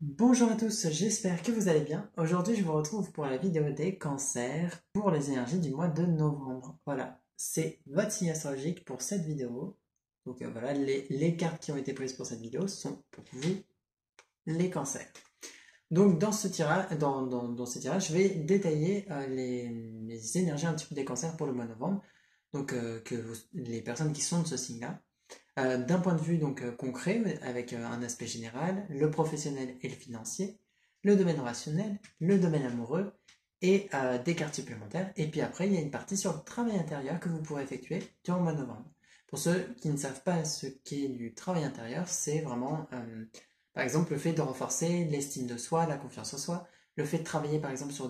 Bonjour à tous, j'espère que vous allez bien. Aujourd'hui, je vous retrouve pour la vidéo des cancers pour les énergies du mois de novembre. Voilà, c'est votre signe astrologique pour cette vidéo. Donc voilà, les cartes qui ont été prises pour cette vidéo sont pour vous, les cancers. Donc dans ce tirage, dans ce tirage, je vais détailler les énergies un petit peu des cancers pour le mois de novembre. Donc les personnes qui sont de ce signe-là. D'un point de vue donc concret, avec un aspect général, le professionnel et le financier, le domaine rationnel, le domaine amoureux et des cartes supplémentaires. Et puis après, il y a une partie sur le travail intérieur que vous pourrez effectuer durant le mois de novembre. Pour ceux qui ne savent pas ce qu'est du travail intérieur, c'est vraiment, par exemple, le fait de renforcer l'estime de soi, la confiance en soi, le fait de travailler par exemple sur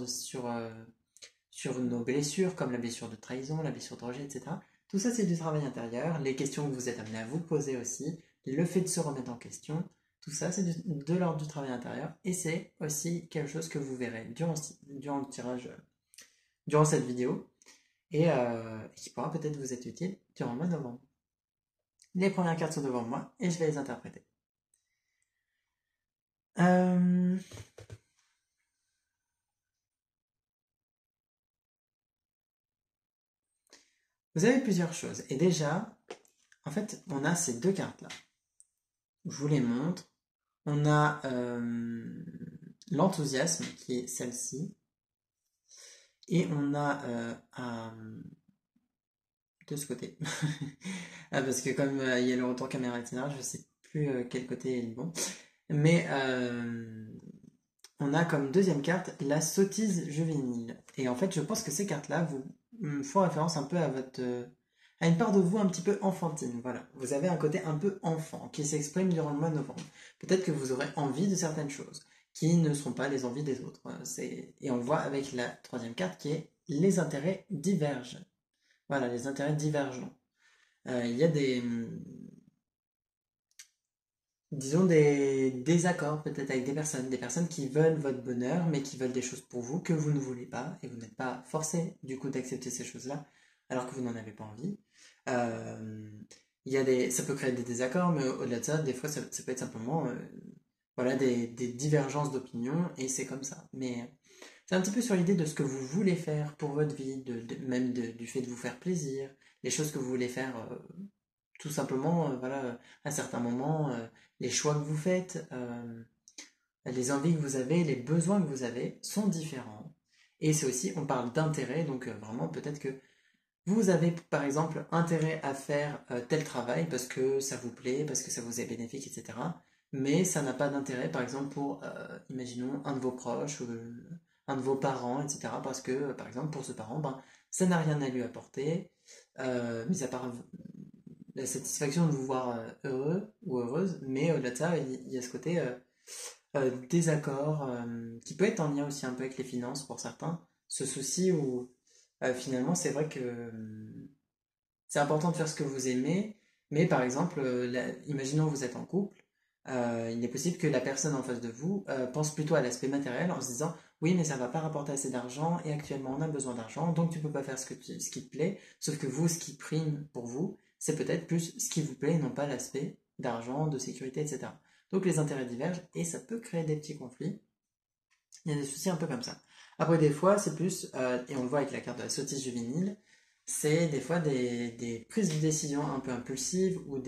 nos blessures, comme la blessure de trahison, la blessure de rejet, etc. Tout ça, c'est du travail intérieur. Les questions que vous êtes amené à vous poser aussi, le fait de se remettre en question, tout ça, c'est de l'ordre du travail intérieur. Et c'est aussi quelque chose que vous verrez durant le tirage, durant cette vidéo, et qui pourra peut-être vous être utile durant le mois de novembre. Les premières cartes sont devant moi, et je vais les interpréter. Euh, Vous avez plusieurs choses. Et déjà, en fait, on a ces deux cartes-là. Je vous les montre. On a l'enthousiasme qui est celle-ci. Et on a de ce côté. Ah, parce que comme il y a le retour caméra, etc., je ne sais plus quel côté est le bon. Mais on a comme deuxième carte la sottise juvénile. Et en fait, je pense que ces cartes-là vous font référence un peu à votre à une part de vous un petit peu enfantine. Voilà, vous avez un côté un peu enfant qui s'exprime durant le mois de novembre. Peut-être que vous aurez envie de certaines choses qui ne seront pas les envies des autres. Et on le voit avec la troisième carte qui est les intérêts divergent. Voilà, les intérêts divergents. Il y a disons, des désaccords peut-être avec des personnes qui veulent votre bonheur, mais qui veulent des choses pour vous que vous ne voulez pas, et vous n'êtes pas forcé du coup d'accepter ces choses-là, alors que vous n'en avez pas envie. Euh, ça peut créer des désaccords, mais au-delà de ça, des fois, ça peut être simplement voilà, des divergences d'opinion, et c'est comme ça. Mais c'est un petit peu sur l'idée de ce que vous voulez faire pour votre vie, du fait de vous faire plaisir, les choses que vous voulez faire tout simplement, voilà, à certains moments, les choix que vous faites, les envies que vous avez, les besoins que vous avez sont différents. Et c'est aussi, on parle d'intérêt, donc vraiment peut-être que vous avez par exemple intérêt à faire tel travail parce que ça vous plaît, parce que ça vous est bénéfique, etc. Mais ça n'a pas d'intérêt par exemple pour, imaginons, un de vos proches ou un de vos parents, etc. Parce que, par exemple, pour ce parent, ben, ça n'a rien à lui apporter, mis à part la satisfaction de vous voir heureux ou heureuse, mais au-delà de ça, il y a ce côté désaccord qui peut être en lien aussi un peu avec les finances pour certains, ce souci où finalement c'est vrai que c'est important de faire ce que vous aimez, mais par exemple, imaginons que vous êtes en couple, il est possible que la personne en face de vous pense plutôt à l'aspect matériel en se disant oui, mais ça va pas rapporter assez d'argent et actuellement on a besoin d'argent, donc tu peux pas faire ce qui te plaît, sauf que vous, ce qui prime pour vous, c'est peut-être plus ce qui vous plaît et non pas l'aspect d'argent, de sécurité, etc. Donc les intérêts divergent et ça peut créer des petits conflits. Il y a des soucis un peu comme ça. Après, des fois, c'est plus, et on le voit avec la carte de la sottise juvénile, c'est des fois des prises de décision un peu impulsives ou on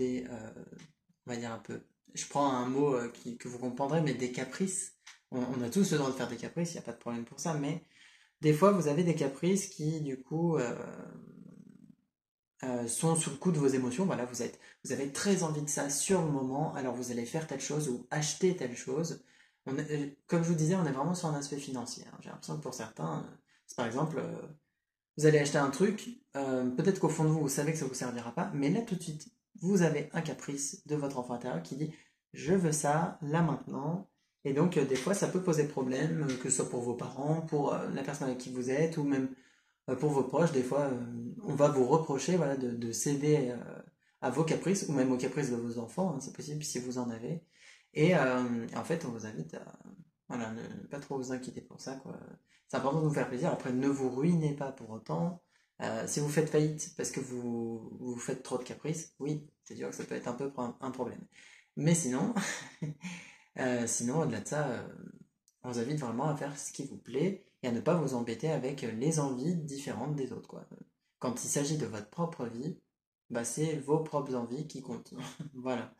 va dire un peu, je prends un mot que vous comprendrez, mais des caprices. On a tous le droit de faire des caprices, il n'y a pas de problème pour ça, mais des fois, vous avez des caprices qui, du coup, sont sous le coup de vos émotions. Voilà, vous avez très envie de ça sur le moment, alors vous allez faire telle chose ou acheter telle chose. Comme je vous disais, on est vraiment sur un aspect financier, hein. J'ai l'impression que pour certains, c'est par exemple, vous allez acheter un truc, peut-être qu'au fond de vous, vous savez que ça ne vous servira pas, mais là tout de suite, vous avez un caprice de votre enfant intérieur qui dit je veux ça là maintenant. Et donc, des fois, ça peut poser problème, que ce soit pour vos parents, pour la personne avec qui vous êtes, ou même pour vos proches, des fois, on va vous reprocher voilà, de céder à vos caprices, ou même aux caprices de vos enfants, hein, c'est possible si vous en avez. Et en fait, on vous invite à voilà, ne pas trop vous inquiéter pour ça, quoi. C'est important de vous faire plaisir. Après, ne vous ruinez pas pour autant. Si vous faites faillite parce que vous faites trop de caprices, oui, c'est sûr que ça peut être un peu un problème. Mais sinon, Sinon, au-delà de ça, on vous invite vraiment à faire ce qui vous plaît et à ne pas vous embêter avec les envies différentes des autres, quoi. Quand il s'agit de votre propre vie, bah, c'est vos propres envies qui comptent. Voilà.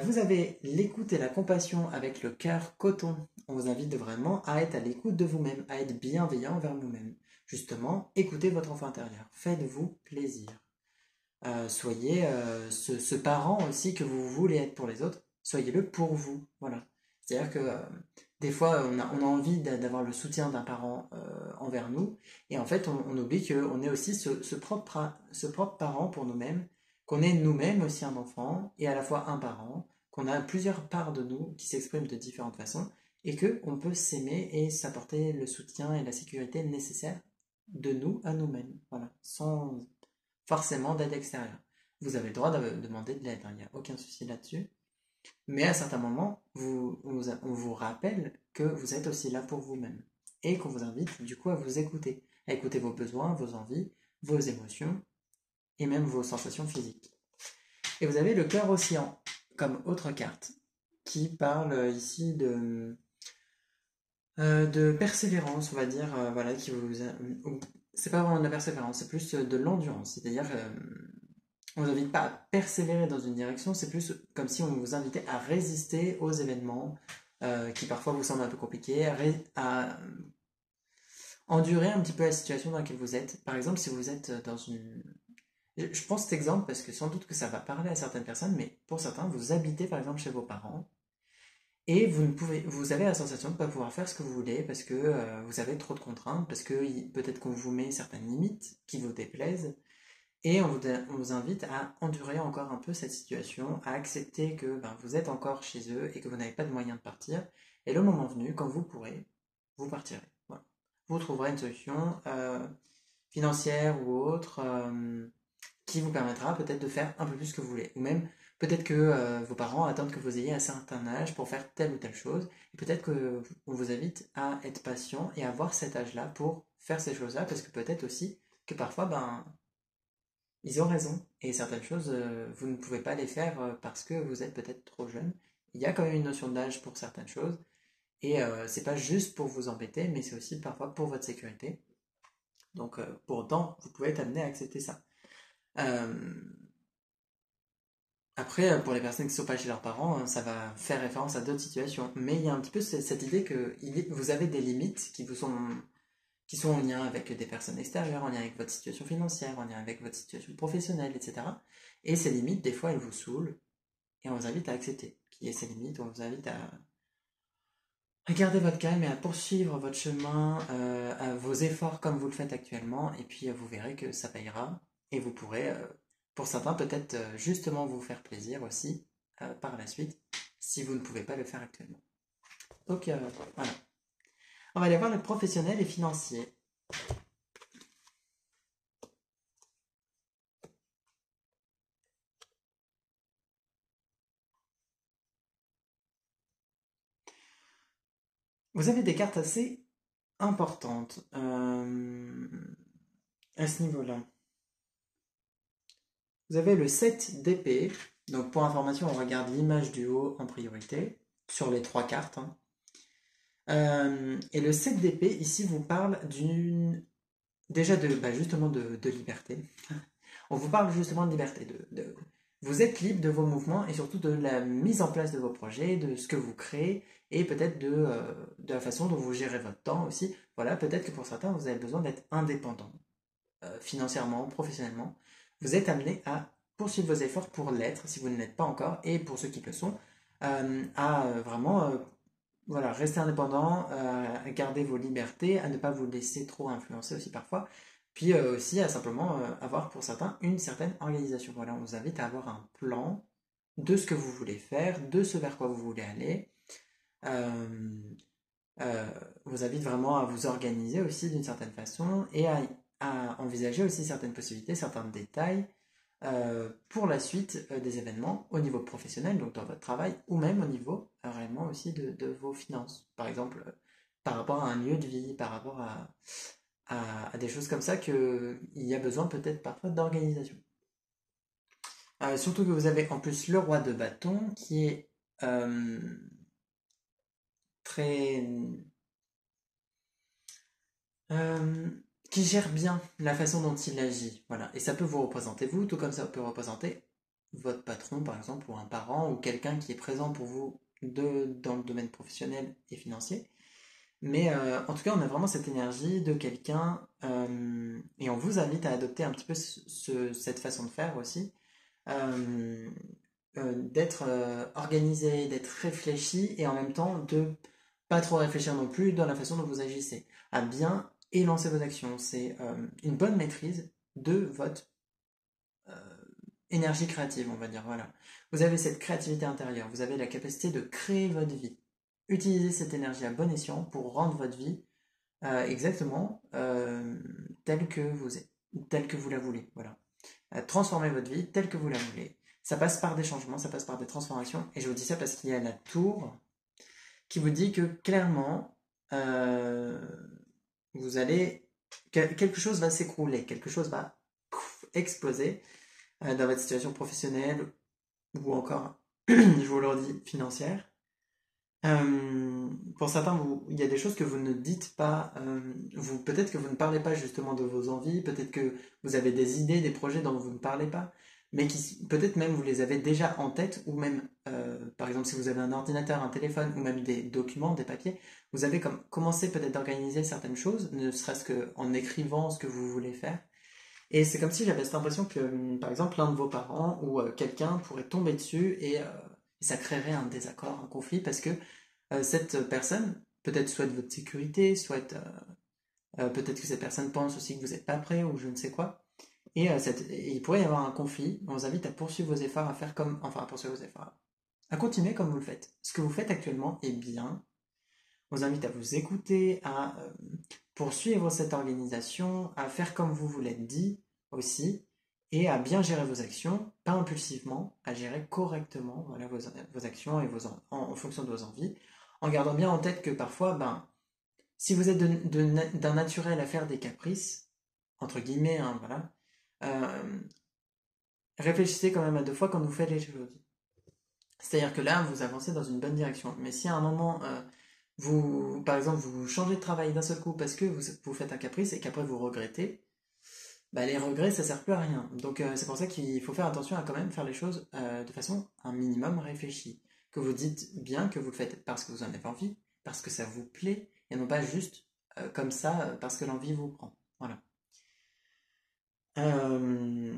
Vous avez l'écoute et la compassion avec le cœur coton. On vous invite vraiment à être à l'écoute de vous-même, à être bienveillant envers vous-même. Justement, écoutez votre enfant intérieur. Faites-vous plaisir. Soyez ce parent aussi que vous voulez être pour les autres. Soyez-le pour vous. Voilà. C'est-à-dire que des fois, on a envie d'avoir le soutien d'un parent envers nous. Et en fait, on oublie qu'on est aussi ce propre parent pour nous-mêmes, qu'on est nous-mêmes aussi un enfant et à la fois un parent, qu'on a plusieurs parts de nous qui s'expriment de différentes façons et qu'on peut s'aimer et s'apporter le soutien et la sécurité nécessaires de nous à nous-mêmes. Voilà. Sans forcément d'aide extérieure. Vous avez le droit de demander de l'aide, hein, il n'y a aucun souci là-dessus. Mais à certains moments, on vous rappelle que vous êtes aussi là pour vous-même. Et qu'on vous invite du coup à écouter vos besoins, vos envies, vos émotions et même vos sensations physiques. Et vous avez le cœur océan comme autre carte qui parle ici de persévérance, on va dire, voilà, c'est pas vraiment de la persévérance, c'est plus de l'endurance, c'est-à-dire on vous invite pas à persévérer dans une direction, c'est plus comme si on vous invitait à résister aux événements qui parfois vous semblent un peu compliqués, à endurer un petit peu la situation dans laquelle vous êtes. Par exemple, si vous êtes dans une... Je prends cet exemple parce que sans doute que ça va parler à certaines personnes, mais pour certains, vous habitez par exemple chez vos parents et vous avez la sensation de ne pas pouvoir faire ce que vous voulez parce que vous avez trop de contraintes, parce que peut-être qu'on vous met certaines limites qui vous déplaisent. Et on vous invite à endurer encore un peu cette situation, à accepter que ben, vous êtes encore chez eux et que vous n'avez pas de moyen de partir. Et le moment venu, quand vous pourrez, vous partirez. Voilà. Vous trouverez une solution financière ou autre qui vous permettra peut-être de faire un peu plus ce que vous voulez. Ou même peut-être que vos parents attendent que vous ayez un certain âge pour faire telle ou telle chose. Et peut-être qu'on vous invite à être patient et à avoir cet âge-là pour faire ces choses-là, parce que peut-être aussi que parfois, ben, ils ont raison. Et certaines choses, vous ne pouvez pas les faire parce que vous êtes peut-être trop jeune. Il y a quand même une notion d'âge pour certaines choses. Et c'est pas juste pour vous embêter, mais c'est aussi parfois pour votre sécurité. Donc, pour autant, vous pouvez être amené à accepter ça. Euh, Après, pour les personnes qui ne sont pas chez leurs parents, ça va faire référence à d'autres situations. Mais il y a un petit peu cette idée que vous avez des limites qui sont en lien avec des personnes extérieures, en lien avec votre situation financière, en lien avec votre situation professionnelle, etc. Et ces limites, des fois, elles vous saoulent, et on vous invite à accepter qu'il y ait ces limites, on vous invite à garder votre calme et à poursuivre votre chemin, à vos efforts comme vous le faites actuellement, et puis vous verrez que ça payera, et vous pourrez, pour certains, peut-être justement vous faire plaisir aussi par la suite, si vous ne pouvez pas le faire actuellement. Donc voilà. On va aller voir le professionnel et financier. Vous avez des cartes assez importante à ce niveau-là. Vous avez le 7 d'épée. Donc pour information, on regarde l'image du haut en priorité sur les trois cartes, hein. Et le 7 d'épée, ici, vous parle déjà justement de liberté. On vous parle justement de liberté. Vous êtes libre de vos mouvements et surtout de la mise en place de vos projets, de ce que vous créez et peut-être de la façon dont vous gérez votre temps aussi. Voilà, peut-être que pour certains, vous avez besoin d'être indépendant, financièrement, professionnellement. Vous êtes amené à poursuivre vos efforts pour l'être, si vous ne l'êtes pas encore, et pour ceux qui le sont, à vraiment voilà, rester indépendant, à garder vos libertés, à ne pas vous laisser trop influencer aussi parfois, puis aussi à simplement avoir pour certains une certaine organisation. Voilà, on vous invite à avoir un plan de ce que vous voulez faire, de ce vers quoi vous voulez aller. Euh, on vous invite vraiment à vous organiser aussi d'une certaine façon et à envisager aussi certaines possibilités, certains détails pour la suite des événements au niveau professionnel, donc dans votre travail, ou même au niveau réellement aussi de vos finances. Par exemple, par rapport à un lieu de vie, par rapport à des choses comme ça, qu'il y a besoin peut-être parfois d'organisation. Surtout que vous avez en plus le roi de bâton qui est euh, très euh, qui gère bien la façon dont il agit. Voilà. Et ça peut vous représenter vous, tout comme ça peut représenter votre patron, par exemple, ou un parent, ou quelqu'un qui est présent pour vous dans le domaine professionnel et financier. Mais en tout cas, on a vraiment cette énergie de quelqu'un, et on vous invite à adopter un petit peu cette façon de faire aussi, euh, d'être organisé, d'être réfléchi, et en même temps de pas trop réfléchir non plus dans la façon dont vous agissez, à bien élancer vos actions. C'est une bonne maîtrise de votre euh, énergie créative, on va dire. Voilà. Vous avez cette créativité intérieure, vous avez la capacité de créer votre vie. Utilisez cette énergie à bon escient pour rendre votre vie exactement telle que vous êtes, telle que vous la voulez. Voilà. Transformez votre vie telle que vous la voulez. Ça passe par des changements, ça passe par des transformations. Et je vous dis ça parce qu'il y a la tour qui vous dit que clairement, euh, vous allez, quelque chose va s'écrouler, quelque chose va exploser dans votre situation professionnelle ou encore, je vous le dis, financière. Pour certains, il y a des choses que vous ne dites pas. Peut-être que vous ne parlez pas justement de vos envies, peut-être que vous avez des idées, des projets dont vous ne parlez pas, mais qui peut-être même vous les avez déjà en tête, ou même, par exemple, si vous avez un ordinateur, un téléphone, ou même des documents, des papiers, vous avez comme commencé peut-être d'organiser certaines choses, ne serait-ce qu'en écrivant ce que vous voulez faire. Et c'est comme si j'avais cette impression que, par exemple, l'un de vos parents ou quelqu'un pourrait tomber dessus et ça créerait un désaccord, un conflit, parce que cette personne peut-être souhaite votre sécurité, peut-être que cette personne pense aussi que vous n'êtes pas prêt ou je ne sais quoi. Et il pourrait y avoir un conflit. On vous invite à poursuivre vos efforts, à faire comme, enfin à poursuivre vos efforts, à continuer comme vous le faites. Ce que vous faites actuellement est bien. On vous invite à vous écouter, à poursuivre cette organisation, à faire comme vous vous l'êtes dit aussi, et à bien gérer vos actions, pas impulsivement, à gérer correctement voilà, vos actions et en fonction de vos envies, en gardant bien en tête que parfois, ben, si vous êtes d'un naturel à faire des caprices, entre guillemets, hein, voilà, euh, réfléchissez quand même à deux fois quand vous faites les choses. C'est-à-dire que là, vous avancez dans une bonne direction. Mais si à un moment, par exemple, vous changez de travail d'un seul coup parce que vous faites un caprice et qu'après vous regrettez, bah, les regrets, ça sert plus à rien. Donc c'est pour ça qu'il faut faire attention à quand même faire les choses de façon un minimum réfléchie. Que vous dites bien que vous le faites parce que vous en avez envie, parce que ça vous plaît, et non pas juste comme ça parce que l'envie vous prend. Voilà. Euh,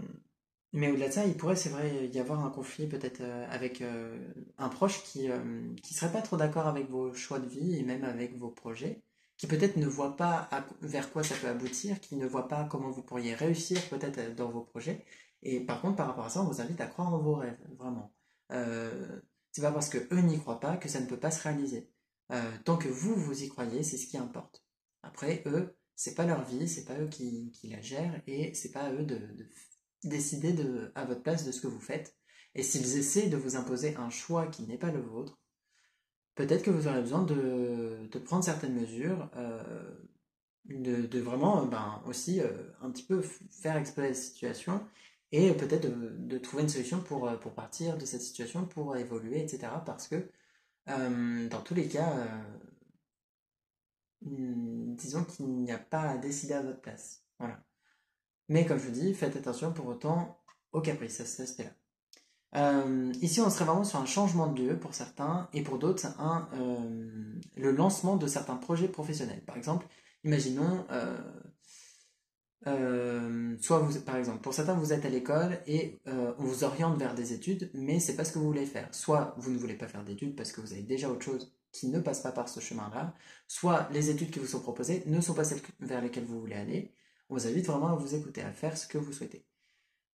mais au-delà de ça, il pourrait, c'est vrai, y avoir un conflit peut-être avec un proche qui serait pas trop d'accord avec vos choix de vie et même avec vos projets, qui peut-être ne voit pas vers quoi ça peut aboutir, qui ne voit pas comment vous pourriez réussir peut-être dans vos projets. Et par contre, par rapport à ça, on vous invite à croire en vos rêves, vraiment. C'est pas parce que eux n'y croient pas que ça ne peut pas se réaliser. Tant que vous y croyez, c'est ce qui importe. Après, eux, c'est pas leur vie, c'est pas eux qui la gèrent et c'est pas à eux de décider à votre place de ce que vous faites. Et s'ils essaient de vous imposer un choix qui n'est pas le vôtre, peut-être que vous aurez besoin de prendre certaines mesures, de vraiment ben, aussi un petit peu faire explorer la situation et peut-être de trouver une solution pour partir de cette situation, pour évoluer, etc. Parce que dans tous les cas, disons qu'il n'y a pas à décider à votre place. Voilà. Mais comme je vous dis, faites attention pour autant au caprice à cet aspect-là. Ici, on serait vraiment sur un changement de lieu pour certains, et pour d'autres, le lancement de certains projets professionnels. Par exemple, imaginons, soit vous, par exemple, pour certains, vous êtes à l'école et on vous oriente vers des études, mais c'est pas ce que vous voulez faire. Soit vous ne voulez pas faire d'études parce que vous avez déjà autre chose qui ne passe pas par ce chemin-là, soit les études qui vous sont proposées ne sont pas celles vers lesquelles vous voulez aller. On vous invite vraiment à vous écouter, à faire ce que vous souhaitez.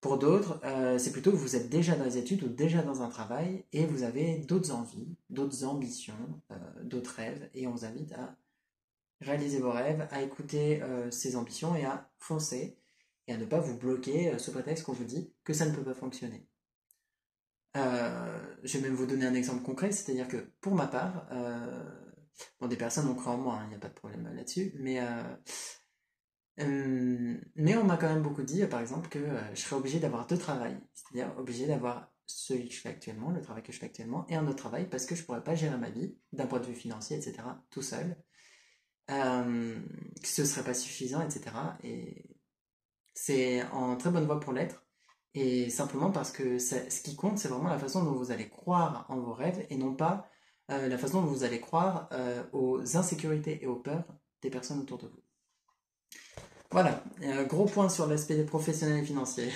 Pour d'autres, c'est plutôt que vous êtes déjà dans les études ou déjà dans un travail et vous avez d'autres envies, d'autres ambitions, d'autres rêves, et on vous invite à réaliser vos rêves, à écouter ces ambitions et à foncer et à ne pas vous bloquer sous prétexte qu'on vous dit que ça ne peut pas fonctionner. Je vais même vous donner un exemple concret, c'est-à-dire que pour ma part, bon, des personnes ont cru en moi, il n'y a pas de problème là-dessus, mais on m'a quand même beaucoup dit, par exemple, que je serais obligé d'avoir deux travails, c'est-à-dire obligé d'avoir celui que je fais actuellement, le travail que je fais actuellement, et un autre travail parce que je pourrais pas gérer ma vie d'un point de vue financier, etc., tout seul, que ce serait pas suffisant, etc. Et c'est en très bonne voie pour l'être. Et simplement parce que ce qui compte, c'est vraiment la façon dont vous allez croire en vos rêves et non pas la façon dont vous allez croire aux insécurités et aux peurs des personnes autour de vous. Voilà, gros point sur l'aspect professionnel et financier.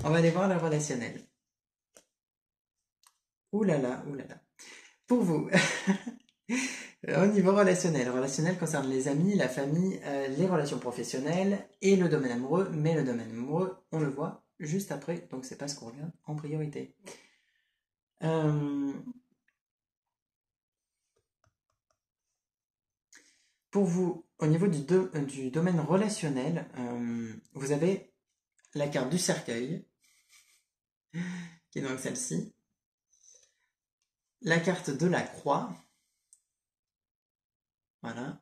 On va aller voir le relationnel. Ouh là là, ouh là là. Pour vous, au niveau relationnel, relationnel concerne les amis, la famille, les relations professionnelles et le domaine amoureux, mais le domaine amoureux, on le voit juste après, donc c'est pas ce qu'on regarde en priorité. Euh, pour vous, au niveau du domaine relationnel, vous avez la carte du cercueil, qui est donc celle-ci, la carte de la croix, voilà,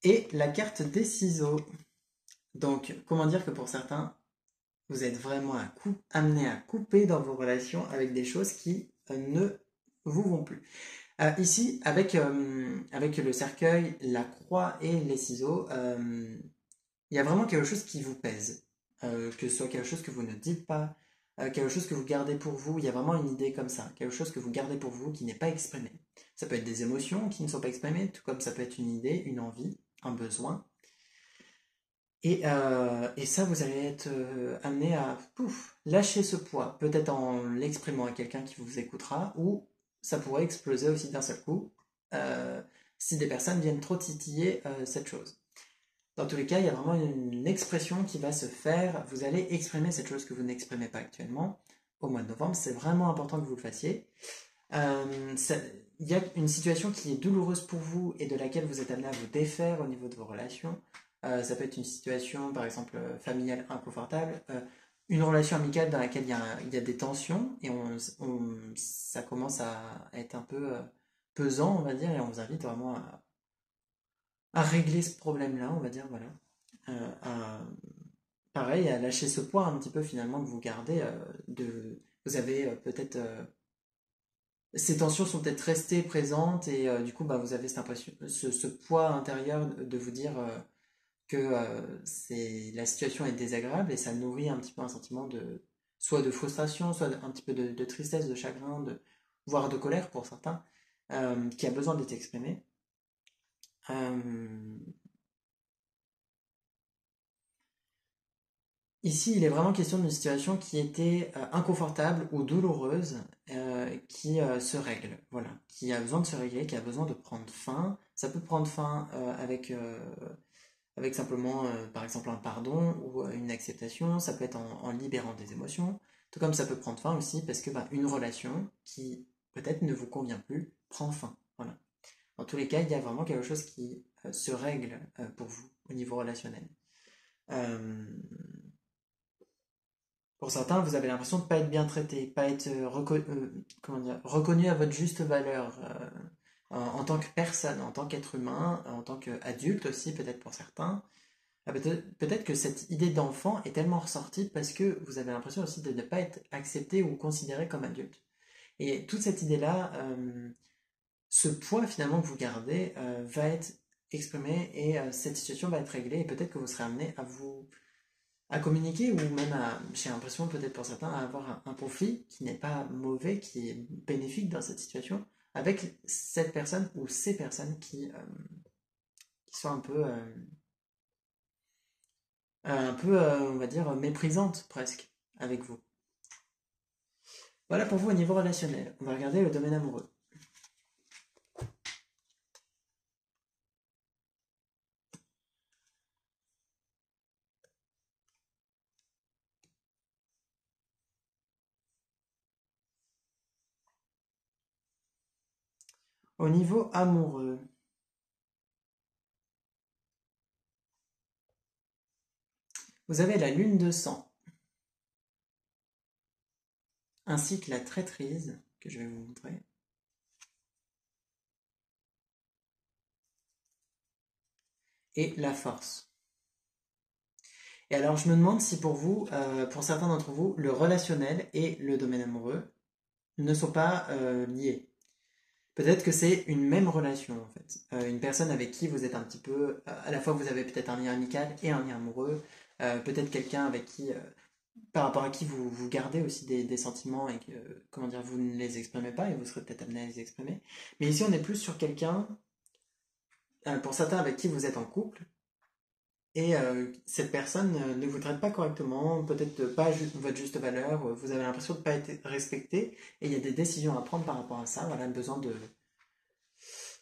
et la carte des ciseaux. Donc, comment dire que pour certains, vous êtes vraiment amené à couper dans vos relations avec des choses qui ne vous vont plus. Ici, avec le cercueil, la croix et les ciseaux, il y a vraiment quelque chose qui vous pèse. Que ce soit quelque chose que vous ne dites pas, quelque chose que vous gardez pour vous, il y a vraiment une idée comme ça, quelque chose que vous gardez pour vous qui n'est pas exprimé. Ça peut être des émotions qui ne sont pas exprimées, tout comme ça peut être une idée, une envie, un besoin. Et ça, vous allez être amené à lâcher ce poids, peut-être en l'exprimant à quelqu'un qui vous écoutera, ou ça pourrait exploser aussi d'un seul coup euh, si des personnes viennent trop titiller cette chose. Dans tous les cas, il y a vraiment une expression qui va se faire. Vous allez exprimer cette chose que vous n'exprimez pas actuellement au mois de novembre. C'est vraiment important que vous le fassiez. Il y a une situation qui est douloureuse pour vous et de laquelle vous êtes amené à vous défaire au niveau de vos relations. Ça peut être une situation, par exemple, familiale inconfortable, une relation amicale dans laquelle il y a des tensions et ça commence à être un peu pesant, on va dire, et on vous invite vraiment à régler ce problème-là, on va dire, voilà. Pareil, à lâcher ce poids un petit peu finalement que vous gardez. Vous avez peut-être ces tensions sont peut-être restées présentes et du coup bah, vous avez cette impression, ce poids intérieur de vous dire que la situation est désagréable et ça nourrit un petit peu un sentiment soit de frustration, soit un petit peu de tristesse, de chagrin, voire de colère pour certains, qui a besoin d'être exprimé. Euh, Ici, il est vraiment question d'une situation qui était inconfortable ou douloureuse, qui se règle, voilà, qui a besoin de se régler, qui a besoin de prendre fin. Ça peut prendre fin avec simplement, par exemple, un pardon ou une acceptation. Ça peut être en libérant des émotions, tout comme ça peut prendre fin aussi parce que bah, une relation qui peut-être ne vous convient plus prend fin, voilà. Dans tous les cas, il y a vraiment quelque chose qui se règle pour vous au niveau relationnel. Euh, Pour certains, vous avez l'impression de ne pas être bien traité, pas être comment dire, reconnu à votre juste valeur en tant que personne, en tant qu'être humain, en tant qu'adulte aussi, peut-être pour certains. Peut-être que cette idée d'enfant est tellement ressortie parce que vous avez l'impression aussi de ne pas être accepté ou considéré comme adulte. Et toute cette idée-là, ce poids finalement que vous gardez va être exprimé et cette situation va être réglée et peut-être que vous serez amené à communiquer ou même j'ai l'impression peut-être pour certains, à avoir un conflit qui n'est pas mauvais, qui est bénéfique dans cette situation, avec cette personne ou ces personnes qui sont on va dire, méprisantes presque avec vous. Voilà pour vous au niveau relationnel. On va regarder le domaine amoureux. Au niveau amoureux, vous avez la lune de sang, ainsi que la traîtrise, que je vais vous montrer, et la force. Et alors, je me demande si pour vous, pour certains d'entre vous, le relationnel et le domaine amoureux ne sont pas liés. Peut-être que c'est une même relation en fait. Une personne avec qui vous êtes un petit peu, à la fois vous avez peut-être un lien amical et un lien amoureux, peut-être quelqu'un avec qui, par rapport à qui vous gardez aussi des sentiments et que, comment dire, vous ne les exprimez pas et vous serez peut-être amené à les exprimer. Mais ici on est plus sur quelqu'un, pour certains avec qui vous êtes en couple, et cette personne ne vous traite pas correctement, peut-être pas votre juste valeur, vous avez l'impression de ne pas être respecté, et il y a des décisions à prendre par rapport à ça, voilà, besoin de,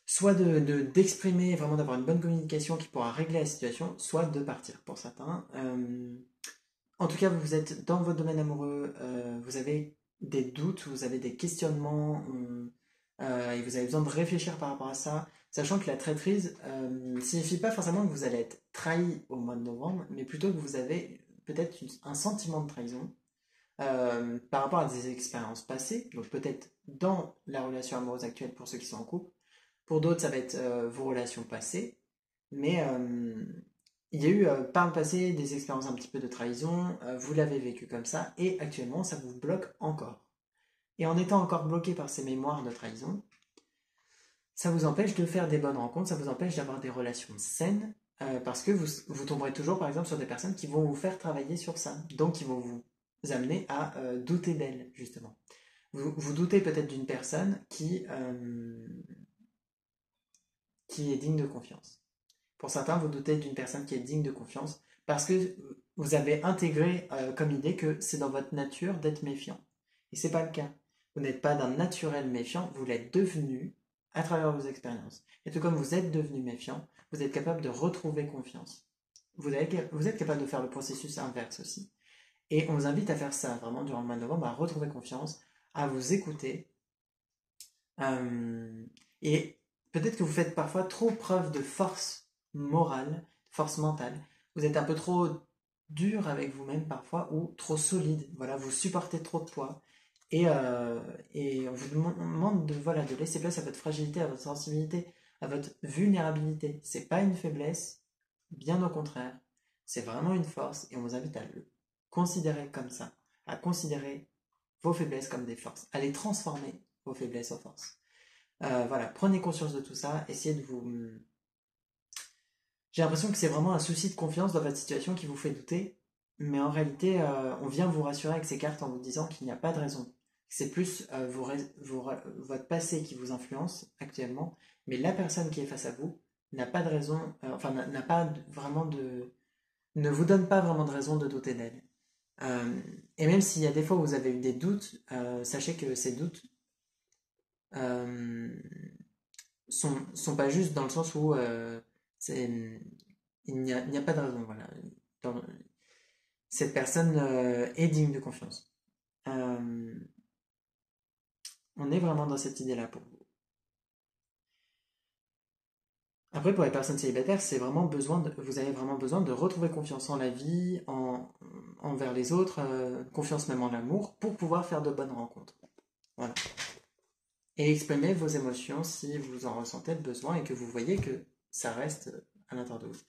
soit d'exprimer, vraiment d'avoir une bonne communication qui pourra régler la situation, soit de partir pour certains. En tout cas, vous êtes dans votre domaine amoureux, vous avez des doutes, vous avez des questionnements, et vous avez besoin de réfléchir par rapport à ça, sachant que la traîtrise signifie pas forcément que vous allez être trahi au mois de novembre, mais plutôt que vous avez peut-être un sentiment de trahison par rapport à des expériences passées, donc peut-être dans la relation amoureuse actuelle pour ceux qui sont en couple, pour d'autres ça va être vos relations passées, mais il y a eu par le passé des expériences un petit peu de trahison, vous l'avez vécu comme ça, et actuellement ça vous bloque encore. Et en étant encore bloqué par ces mémoires de trahison, ça vous empêche de faire des bonnes rencontres, ça vous empêche d'avoir des relations saines, parce que vous tomberez toujours par exemple sur des personnes qui vont vous faire travailler sur ça, donc qui vont vous amener à douter d'elles, justement. Vous doutez peut-être d'une personne qui est digne de confiance. Pour certains, vous doutez d'une personne qui est digne de confiance parce que vous avez intégré comme idée que c'est dans votre nature d'être méfiant. Et c'est pas le cas. Vous n'êtes pas d'un naturel méfiant, vous l'êtes devenu à travers vos expériences. Et tout comme vous êtes devenu méfiant, vous êtes capable de retrouver confiance. Vous êtes capable de faire le processus inverse aussi. Et on vous invite à faire ça vraiment durant le mois de novembre, à retrouver confiance, à vous écouter. Euh, et peut-être que vous faites parfois trop preuve de force morale, force mentale. Vous êtes un peu trop dur avec vous-même parfois ou trop solide. Voilà, vous supportez trop de poids. Et on vous demande de, voilà, de laisser place à votre fragilité, à votre sensibilité, à votre vulnérabilité. C'est pas une faiblesse, bien au contraire. C'est vraiment une force et on vous invite à le considérer comme ça, à considérer vos faiblesses comme des forces, à les transformer, vos faiblesses en forces. Voilà, prenez conscience de tout ça, essayez de vous... J'ai l'impression que c'est vraiment un souci de confiance dans votre situation qui vous fait douter, mais en réalité, on vient vous rassurer avec ces cartes en vous disant qu'il n'y a pas de raison. C'est plus votre passé qui vous influence actuellement, mais la personne qui est face à vous n'a pas de raison, enfin n'a pas vraiment de... ne vous donne pas vraiment de raison de douter d'elle. Et même s'il y a des fois où vous avez eu des doutes, sachez que ces doutes euh, sont pas justes dans le sens où c'est, il n'y a pas de raison. Voilà. Dans- cette personne est digne de confiance. Euh, on est vraiment dans cette idée-là pour vous. Après, pour les personnes célibataires, vous avez vraiment besoin de retrouver confiance en la vie, envers les autres, confiance même en l'amour, pour pouvoir faire de bonnes rencontres. Voilà. Et exprimer vos émotions si vous en ressentez le besoin et que vous voyez que ça reste à l'intérieur de vous.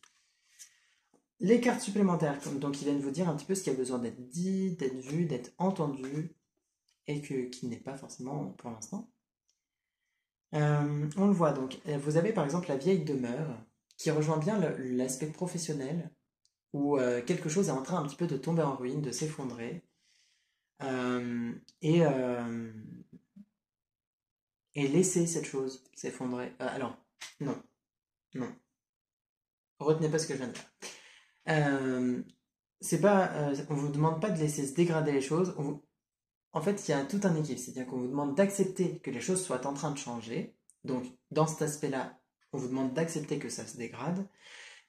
Les cartes supplémentaires, donc, ils viennent vous dire un petit peu ce qui a besoin d'être dit, d'être vu, d'être entendu, et qui n'est pas forcément pour l'instant. On le voit donc, vous avez par exemple la vieille demeure, qui rejoint bien l'aspect professionnel, où quelque chose est en train un petit peu de tomber en ruine, de s'effondrer, euh, et, euh, et laisser cette chose s'effondrer. Alors, non, non, retenez pas ce que je viens de dire. Euh, c'est pas, on vous demande pas de laisser se dégrader les choses. En fait, il y a tout un équilibre, c'est-à-dire qu'on vous demande d'accepter que les choses soient en train de changer. Donc, dans cet aspect-là, on vous demande d'accepter que ça se dégrade.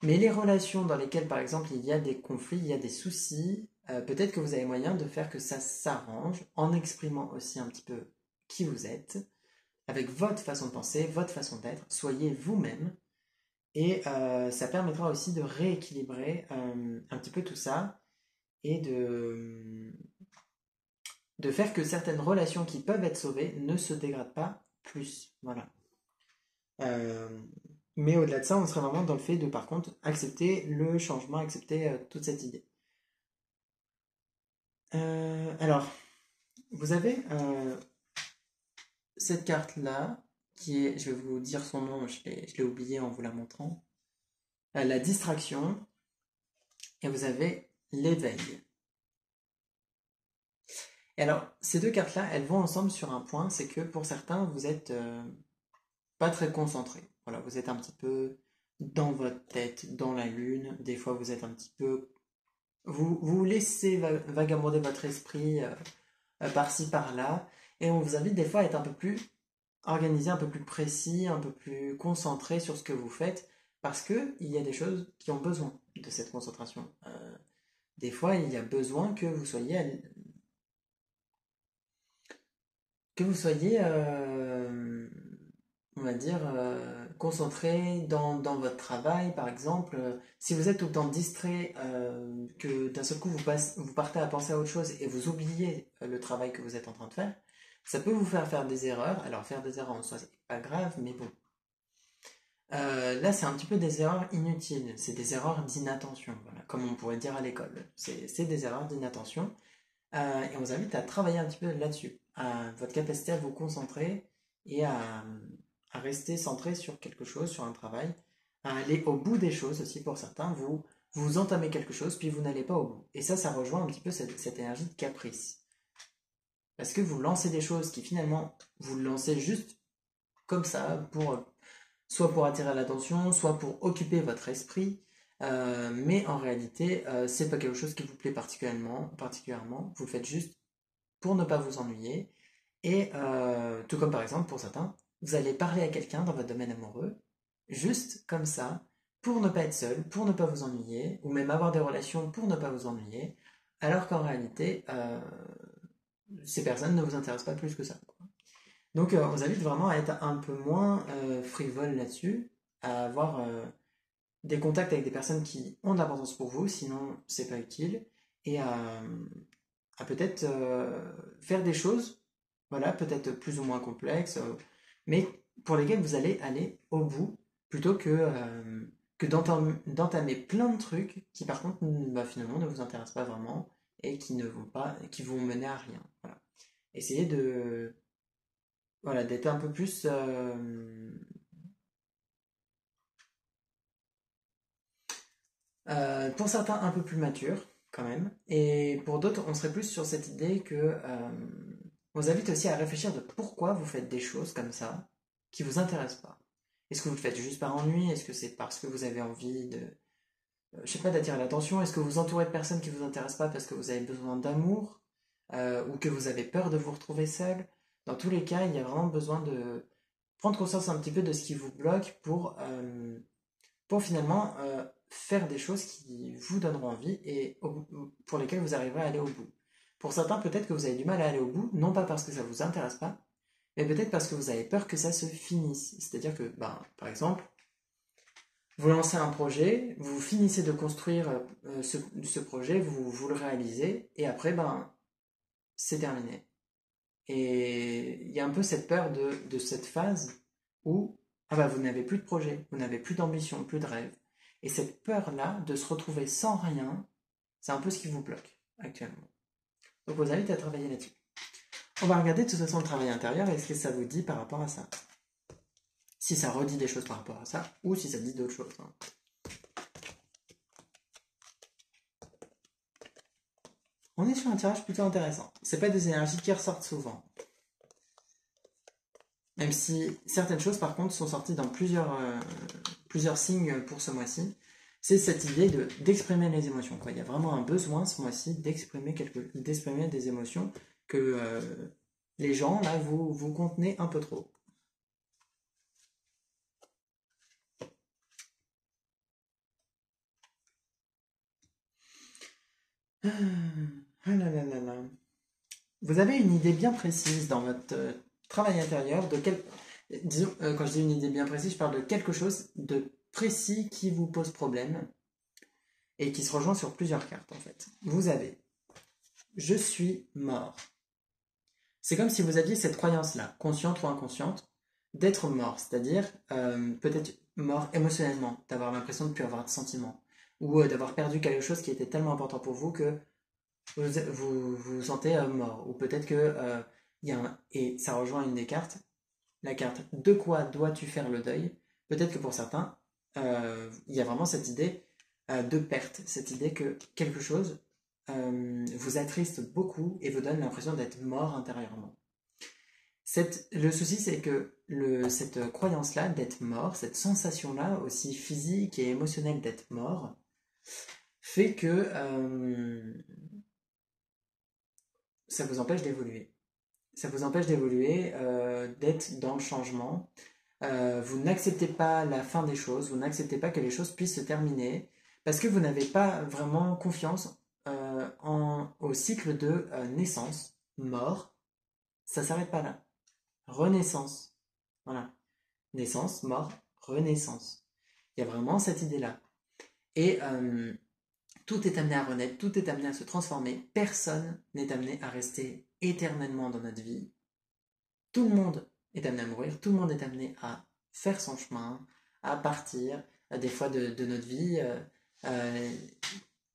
Mais les relations dans lesquelles, par exemple, il y a des conflits, il y a des soucis, peut-être que vous avez moyen de faire que ça s'arrange en exprimant aussi un petit peu qui vous êtes, avec votre façon de penser, votre façon d'être. Soyez vous-même. Et ça permettra aussi de rééquilibrer un petit peu tout ça et de faire que certaines relations qui peuvent être sauvées ne se dégradent pas plus. Voilà. Euh, mais au-delà de ça, on serait vraiment dans le fait de, par contre, accepter le changement, accepter toute cette idée. Alors, vous avez cette carte-là, qui est, je vais vous dire son nom, je l'ai oublié en vous la montrant, la distraction, et vous avez l'éveil. Et alors, ces deux cartes-là, elles vont ensemble sur un point, c'est que pour certains, vous êtes pas très concentré. Voilà, vous êtes un petit peu dans votre tête, dans la lune. Des fois, vous êtes un petit peu... vous laissez vagabonder votre esprit par-ci, par-là. Et on vous invite des fois à être un peu plus organisé, un peu plus précis, un peu plus concentré sur ce que vous faites. Parce qu'il y a des choses qui ont besoin de cette concentration. Des fois, il y a besoin que vous soyez on va dire, concentré dans votre travail, par exemple. Si vous êtes tout le temps distrait, que d'un seul coup vous partez à penser à autre chose et vous oubliez le travail que vous êtes en train de faire, ça peut vous faire faire des erreurs. Alors faire des erreurs en soi, c'est pas grave, mais bon. Là, c'est un petit peu des erreurs inutiles, c'est des erreurs d'inattention, voilà, comme on pourrait dire à l'école. C'est des erreurs d'inattention. Et on vous invite à travailler un petit peu là-dessus, à votre capacité à vous concentrer et à rester centré sur quelque chose, sur un travail, à aller au bout des choses aussi pour certains. Vous entamez quelque chose, puis vous n'allez pas au bout. Et ça rejoint un petit peu cette énergie de caprice. Parce que vous lancez des choses qui finalement, vous le lancez juste comme ça, soit pour attirer l'attention, soit pour occuper votre esprit. Mais en réalité, c'est pas quelque chose qui vous plaît particulièrement. Vous le faites juste pour ne pas vous ennuyer. Et tout comme par exemple pour certains, vous allez parler à quelqu'un dans votre domaine amoureux, juste comme ça, pour ne pas être seul, pour ne pas vous ennuyer, ou même avoir des relations pour ne pas vous ennuyer, alors qu'en réalité, ces personnes ne vous intéressent pas plus que ça, quoi. Donc on vous invite vraiment à être un peu moins frivole là-dessus, à avoir des contacts avec des personnes qui ont de l'importance pour vous, sinon c'est pas utile, et à peut-être faire des choses, voilà, peut-être plus ou moins complexes, mais pour lesquelles vous allez aller au bout, plutôt que d'entamer plein de trucs qui par contre bah, finalement ne vous intéressent pas vraiment et qui vont mener à rien. Voilà. Essayez voilà, d'être un peu plus pour certains un peu plus mature quand même, et pour d'autres on serait plus sur cette idée que on vous invite aussi à réfléchir de pourquoi vous faites des choses comme ça qui vous intéressent pas. Est-ce que vous le faites juste par ennui? Est-ce que c'est parce que vous avez envie de, je sais pas, d'attirer l'attention? Est-ce que vous vous entourez de personnes qui vous intéressent pas parce que vous avez besoin d'amour ou que vous avez peur de vous retrouver seul? Dans tous les cas, il y a vraiment besoin de prendre conscience un petit peu de ce qui vous bloque pour finalement faire des choses qui vous donneront envie et pour lesquelles vous arriverez à aller au bout. Pour certains, peut-être que vous avez du mal à aller au bout, non pas parce que ça ne vous intéresse pas, mais peut-être parce que vous avez peur que ça se finisse. C'est-à-dire que, ben, par exemple, vous lancez un projet, vous finissez de construire ce projet, vous le réalisez, et après, ben, c'est terminé. Et il y a un peu cette peur de cette phase où ah bah, vous n'avez plus de projet, vous n'avez plus d'ambition, plus de rêve. Et cette peur-là de se retrouver sans rien, c'est un peu ce qui vous bloque actuellement. Donc vous invite à travailler là-dessus. On va regarder de toute façon le travail intérieur et ce que ça vous dit par rapport à ça. Si ça redit des choses par rapport à ça, ou si ça dit d'autres choses, hein. On est sur un tirage plutôt intéressant. C'est pas des énergies qui ressortent souvent. Même si certaines choses, par contre, sont sorties dans plusieurs signes pour ce mois-ci. C'est cette idée d'exprimer les émotions, quoi. Il y a vraiment un besoin ce mois-ci d'exprimer des émotions que les gens, là, vous contenez un peu trop. Ah là là là là. Vous avez une idée bien précise dans votre travail intérieur de quel... Disons, quand je dis une idée bien précise, je parle de quelque chose de précis qui vous pose problème et qui se rejoint sur plusieurs cartes en fait. Vous avez je suis mort. C'est comme si vous aviez cette croyance-là, consciente ou inconsciente, d'être mort, c'est-à-dire peut-être mort émotionnellement, d'avoir l'impression de ne plus avoir de sentiments, ou d'avoir perdu quelque chose qui était tellement important pour vous que vous sentez mort. Ou peut-être que il y a et ça rejoint une des cartes, la carte de quoi dois-tu faire le deuil. Peut-être que pour certains, il y a vraiment cette idée de perte, cette idée que quelque chose vous attriste beaucoup et vous donne l'impression d'être mort intérieurement. Le souci, c'est que cette croyance-là d'être mort, cette sensation-là aussi physique et émotionnelle d'être mort, fait que ça vous empêche d'évoluer. Ça vous empêche d'évoluer, d'être dans le changement. Vous n'acceptez pas la fin des choses, vous n'acceptez pas que les choses puissent se terminer, parce que vous n'avez pas vraiment confiance au cycle de naissance, mort, ça s'arrête pas là. Renaissance. Voilà. Naissance, mort, renaissance. Il y a vraiment cette idée-là. Et tout est amené à renaître, tout est amené à se transformer. Personne n'est amené à rester éternellement dans notre vie. Tout le monde est amené à mourir, tout le monde est amené à faire son chemin, à partir. Des fois de notre vie,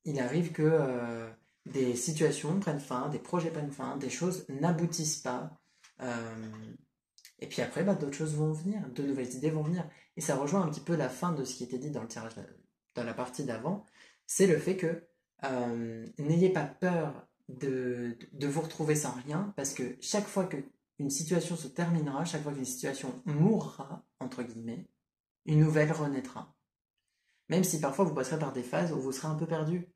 il arrive que des situations prennent fin, des projets prennent fin, des choses n'aboutissent pas. Et puis après, bah, d'autres choses vont venir, de nouvelles idées vont venir. Et ça rejoint un petit peu la fin de ce qui était dit dans le tirage, dans la partie d'avant. C'est le fait que n'ayez pas peur de vous retrouver sans rien, parce que chaque fois qu'une situation se terminera, chaque fois qu'une situation mourra, entre guillemets, une nouvelle renaîtra. Même si parfois vous passerez par des phases où vous serez un peu perdu.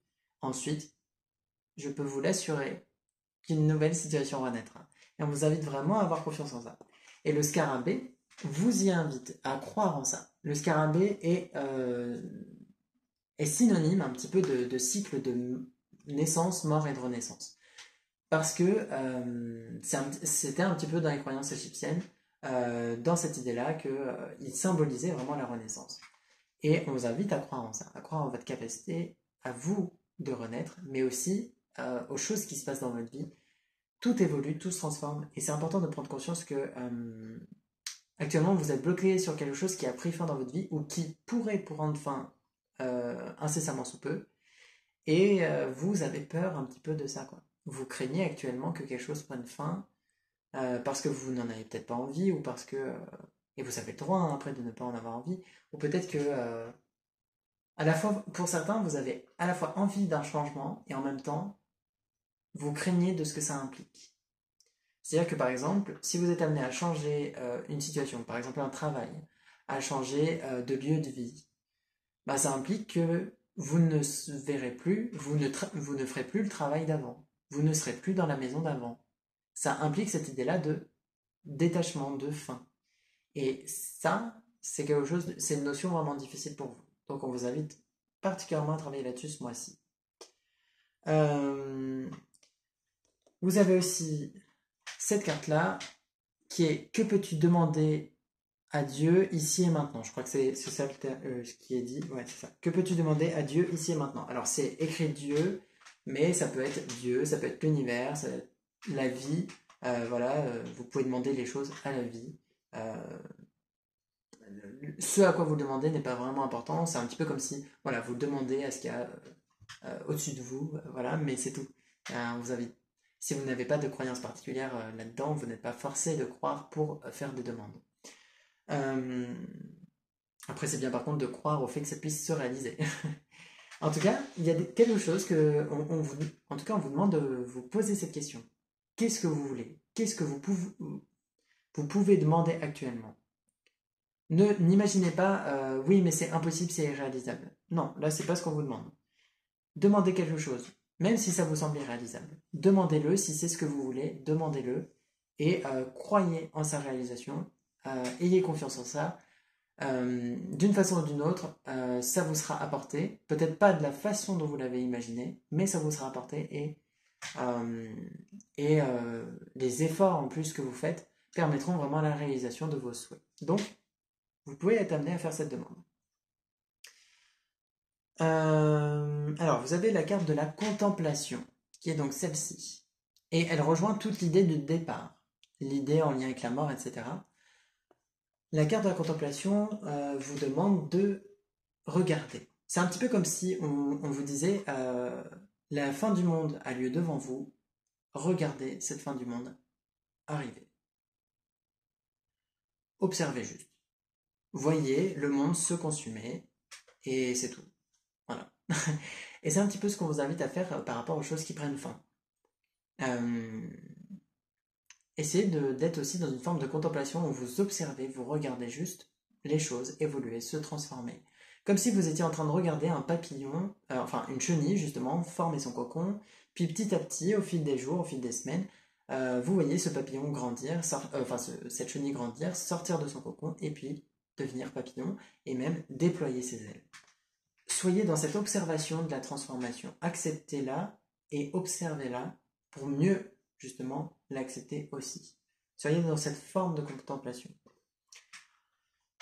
Ensuite, je peux vous l'assurer qu'une nouvelle situation renaîtra. Et on vous invite vraiment à avoir confiance en ça. Et le scarabée vous y invite à croire en ça. Le scarabée est synonyme un petit peu de cycle de naissance, mort et de renaissance. Parce que c'était un petit peu dans les croyances égyptiennes, dans cette idée-là, qu'il symbolisait vraiment la renaissance. Et on vous invite à croire en ça, à croire en votre capacité à vous de renaître, mais aussi aux choses qui se passent dans votre vie. Tout évolue, tout se transforme, et c'est important de prendre conscience que actuellement vous êtes bloqué sur quelque chose qui a pris fin dans votre vie ou qui pourrait prendre fin incessamment sous peu, et vous avez peur un petit peu de ça, quoi. Vous craignez actuellement que quelque chose prenne fin parce que vous n'en avez peut-être pas envie ou parce que et vous avez le droit hein, après de ne pas en avoir envie, ou peut-être que à la fois pour certains vous avez à la fois envie d'un changement et en même temps vous craignez de ce que ça implique. C'est-à-dire que par exemple, si vous êtes amené à changer une situation, par exemple un travail, à changer de lieu de vie, bah, ça implique que vous ne verrez plus, vous ne ferez plus le travail d'avant, vous ne serez plus dans la maison d'avant. Ça implique cette idée-là de détachement, de fin. Et ça, c'est quelque chose, c'est une notion vraiment difficile pour vous. Donc on vous invite particulièrement à travailler là-dessus ce mois-ci. Vous avez aussi cette carte-là qui est que peux-tu demander à Dieu ici et maintenant. Je crois que c'est ça ce qui est dit. Ouais, c'est ça. Que peux-tu demander à Dieu ici et maintenant? Alors c'est écrit Dieu, mais ça peut être Dieu, ça peut être l'univers, ça peut être la vie. Voilà, vous pouvez demander les choses à la vie. Ce à quoi vous demandez n'est pas vraiment important. C'est un petit peu comme si, voilà, vous demandez à ce qu'il y a au-dessus de vous, voilà, mais c'est tout. Vous avez, si vous n'avez pas de croyance particulière là-dedans, vous n'êtes pas forcé de croire pour faire des demandes. Après, c'est bien par contre de croire au fait que ça puisse se réaliser. En tout cas, il y a quelque chose que, en tout cas, on vous demande de vous poser cette question. Qu'est-ce que vous voulez? Qu'est-ce que vous pouvez demander actuellement? N'imaginez pas, oui, mais c'est impossible, c'est irréalisable. Non, là, c'est pas ce qu'on vous demande. Demandez quelque chose, même si ça vous semble irréalisable. Demandez-le, si c'est ce que vous voulez, demandez-le, et croyez en sa réalisation, ayez confiance en ça. D'une façon ou d'une autre, ça vous sera apporté, peut-être pas de la façon dont vous l'avez imaginé, mais ça vous sera apporté, et les efforts en plus que vous faites permettront vraiment la réalisation de vos souhaits. Donc, vous pouvez être amené à faire cette demande. Alors, vous avez la carte de la contemplation, qui est donc celle-ci. Et elle rejoint toute l'idée du départ, l'idée en lien avec la mort, etc. La carte de la contemplation vous demande de regarder. C'est un petit peu comme si on vous disait la fin du monde a lieu devant vous, regardez cette fin du monde arriver. Observez juste. Voyez le monde se consumer et c'est tout. Voilà. Et c'est un petit peu ce qu'on vous invite à faire par rapport aux choses qui prennent fin. Euh, Essayez d'être aussi dans une forme de contemplation où vous observez, vous regardez juste les choses évoluer, se transformer. Comme si vous étiez en train de regarder un papillon, enfin une chenille justement, former son cocon, puis petit à petit, au fil des jours, au fil des semaines, vous voyez ce papillon grandir, cette chenille grandir, sortir de son cocon, et puis devenir papillon, et même déployer ses ailes. Soyez dans cette observation de la transformation, acceptez-la et observez-la pour mieux justement l'accepter aussi. Soyez dans cette forme de contemplation.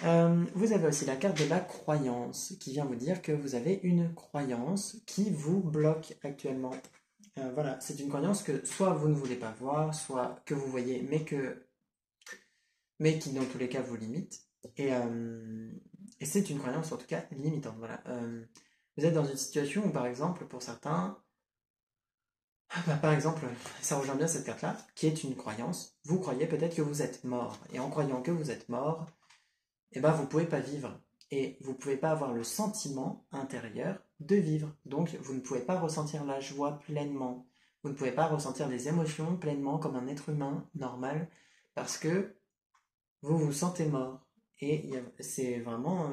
Vous avez aussi la carte de la croyance qui vient vous dire que vous avez une croyance qui vous bloque actuellement. Voilà, c'est une croyance que soit vous ne voulez pas voir, soit que vous voyez, mais qui dans tous les cas vous limite. Et c'est une croyance en tout cas limitante. Voilà. Vous êtes dans une situation où par exemple pour certains, par exemple, ça rejoint bien cette carte-là, qui est une croyance. Vous croyez peut-être que vous êtes mort. Et en croyant que vous êtes mort, eh ben, vous ne pouvez pas vivre. Et vous ne pouvez pas avoir le sentiment intérieur de vivre. Donc, vous ne pouvez pas ressentir la joie pleinement. Vous ne pouvez pas ressentir les émotions pleinement comme un être humain normal parce que vous vous sentez mort. Et c'est vraiment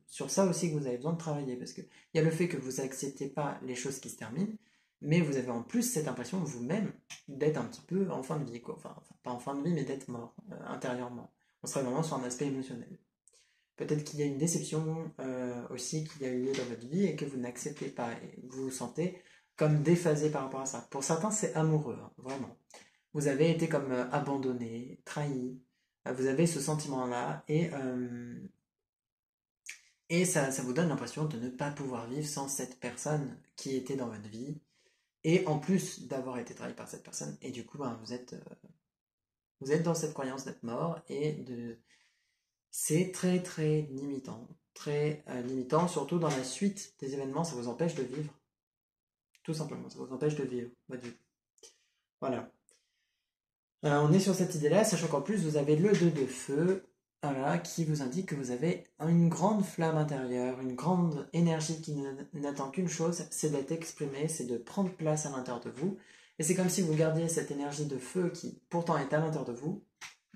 sur ça aussi que vous avez besoin de travailler parce qu'il y a le fait que vous n'acceptez pas les choses qui se terminent, mais vous avez en plus cette impression vous-même d'être un petit peu en fin de vie, quoi. Enfin, pas en fin de vie, mais d'être mort intérieurement. On serait vraiment sur un aspect émotionnel. Peut-être qu'il y a une déception aussi qui a eu lieu dans votre vie et que vous n'acceptez pas et vous vous sentez comme déphasé par rapport à ça. Pour certains, c'est amoureux, hein, vraiment. Vous avez été comme abandonné, trahi, vous avez ce sentiment-là et ça vous donne l'impression de ne pas pouvoir vivre sans cette personne qui était dans votre vie et en plus d'avoir été trahi par cette personne et du coup ben, vous êtes dans cette croyance d'être mort c'est très très limitant, très limitant, surtout dans la suite des événements, ça vous empêche de vivre, tout simplement, ça vous empêche de vivre votre vie. Voilà. On est sur cette idée-là, sachant qu'en plus vous avez le 2 de feu, voilà, qui vous indique que vous avez une grande flamme intérieure, une grande énergie qui n'attend qu'une chose, c'est d'être exprimée, c'est de prendre place à l'intérieur de vous. Et c'est comme si vous gardiez cette énergie de feu qui pourtant est à l'intérieur de vous,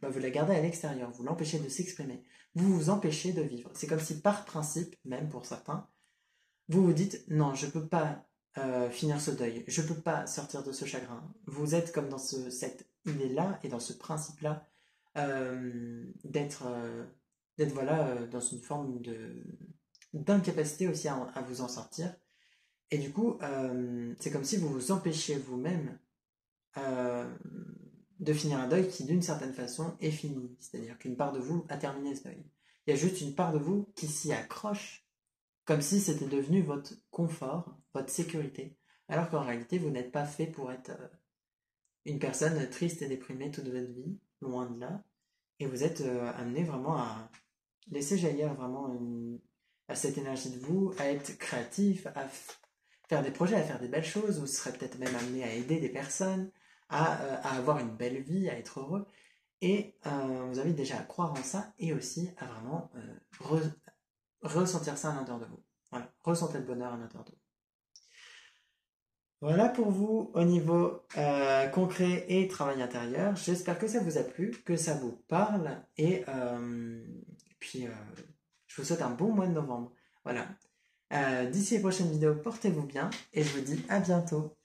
bah vous la gardez à l'extérieur, vous l'empêchez de s'exprimer, vous vous empêchez de vivre. C'est comme si par principe, même pour certains, vous vous dites non, je ne peux pas finir ce deuil, je ne peux pas sortir de ce chagrin. Vous êtes comme dans cette idée-là et dans ce principe-là d'être voilà, dans une forme d'incapacité aussi à vous en sortir. Et du coup, c'est comme si vous vous empêchiez vous-même euh, de finir un deuil qui, d'une certaine façon, est fini. C'est-à-dire qu'une part de vous a terminé ce deuil. Il y a juste une part de vous qui s'y accroche comme si c'était devenu votre confort, votre sécurité, alors qu'en réalité, vous n'êtes pas fait pour être une personne triste et déprimée toute votre vie, loin de là, et vous êtes amené vraiment à laisser jaillir vraiment à cette énergie de vous, à être créatif, faire des projets, à faire des belles choses, vous serez peut-être même amené à aider des personnes, à avoir une belle vie, à être heureux, et vous invite déjà à croire en ça, et aussi à vraiment ressentir ça à l'intérieur de vous. Voilà, ressentez le bonheur à l'intérieur de vous. Voilà pour vous au niveau concret et travail intérieur. J'espère que ça vous a plu, que ça vous parle et puis je vous souhaite un bon mois de novembre. Voilà. D'ici les prochaines vidéos, portez-vous bien et je vous dis à bientôt.